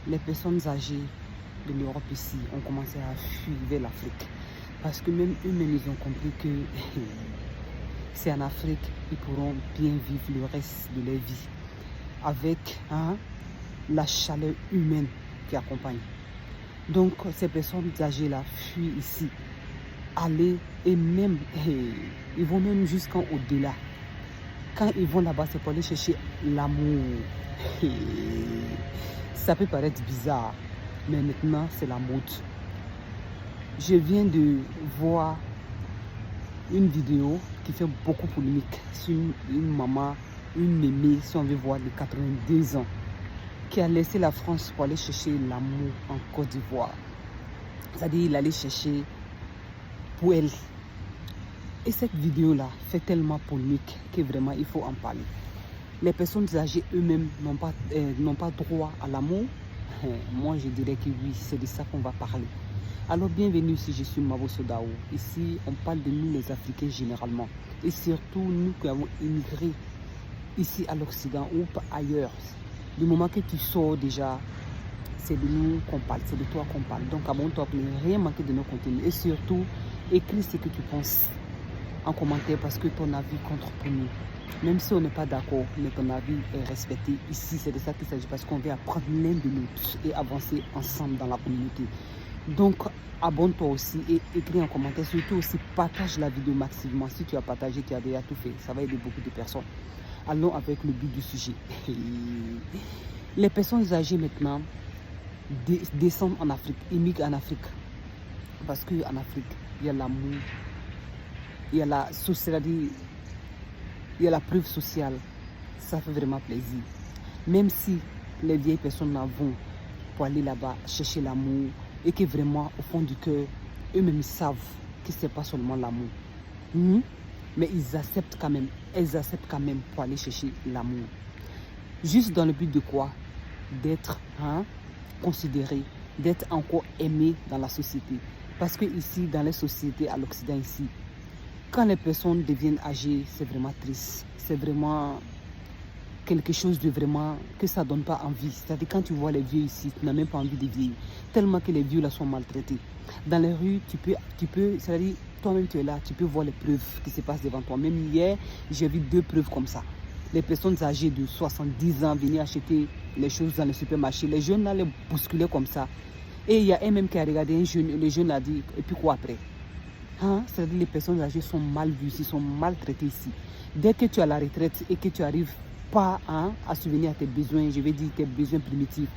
les personnes âgées de l'Europe ici ont commencé à fuir vers l'Afrique. Parce que même eux-mêmes, ils ont compris que c'est en Afrique qu'ils pourront bien vivre le reste de leur vie. Avec la chaleur humaine qui accompagne. Donc, ces personnes âgées-là fuient ici. Aller et même, ils vont même jusqu'au-delà. Quand ils vont là-bas, c'est pour aller chercher l'amour. Ça peut paraître bizarre, mais maintenant, c'est la mode. Je viens de voir une vidéo qui fait beaucoup polémique sur une maman, une mémé, si on veut voir, de 82 ans, qui a laissé la France pour aller chercher l'amour en Côte d'Ivoire. C'est-à-dire, il allait chercher pour elle. Et cette vidéo-là fait tellement polémique que vraiment, il faut en parler. Les personnes âgées eux-mêmes n'ont pas droit à l'amour. Moi, je dirais que oui, c'est de ça qu'on va parler. Alors, bienvenue ici, je suis Mabo Sodao. Ici, on parle de nous les Africains généralement. Et surtout, nous qui avons immigré ici à l'Occident ou ailleurs. Du moment que tu sors déjà, c'est de nous qu'on parle, c'est de toi qu'on parle. Donc, abonne-toi pour ne rien manquer de nos contenus. Et surtout, écris ce que tu penses en commentaire parce que ton avis compte pour nous. Même si on n'est pas d'accord, mais ton avis est respecté. Ici, c'est de ça qu'il s'agit parce qu'on veut apprendre l'un de l'autre et avancer ensemble dans la communauté. Donc, abonne-toi aussi et écris en commentaire. Surtout aussi, partage la vidéo maximum. Si tu as partagé, tu as déjà tout fait. Ça va aider beaucoup de personnes. Allons avec le but du sujet. Les personnes âgées maintenant descendent en Afrique, immigrent en Afrique. Parce qu'en Afrique, il y a l'amour, il y a la socialité, il y a la preuve sociale. Ça fait vraiment plaisir. Même si les vieilles personnes en vont pour aller là-bas chercher l'amour et que vraiment, au fond du cœur, eux-mêmes savent que ce n'est pas seulement l'amour. Mais ils acceptent quand même. Elles acceptent quand même pour aller chercher l'amour. Juste dans le but de quoi? D'être considéré, d'être encore aimé dans la société. Parce que ici, dans les sociétés à l'Occident ici, quand les personnes deviennent âgées, c'est vraiment triste. C'est vraiment quelque chose de vraiment que ça ne donne pas envie. C'est-à-dire quand tu vois les vieux ici, tu n'as même pas envie de vieillir. Tellement que les vieux là sont maltraités. Dans les rues, tu peux, c'est-à-dire toi-même tu es là, tu peux voir les preuves qui se passent devant toi. Même hier, j'ai vu 2 preuves comme ça. Les personnes âgées de 70 ans venaient acheter les choses dans le supermarché. Les jeunes là les bousculaient comme ça. Et il y a un même qui a regardé un jeune, le jeune a dit, et puis quoi après? C'est-à-dire les personnes âgées sont mal vues ici, sont maltraitées ici. Dès que tu as la retraite et que tu arrives pas à subvenir à tes besoins, je vais dire tes besoins primitifs,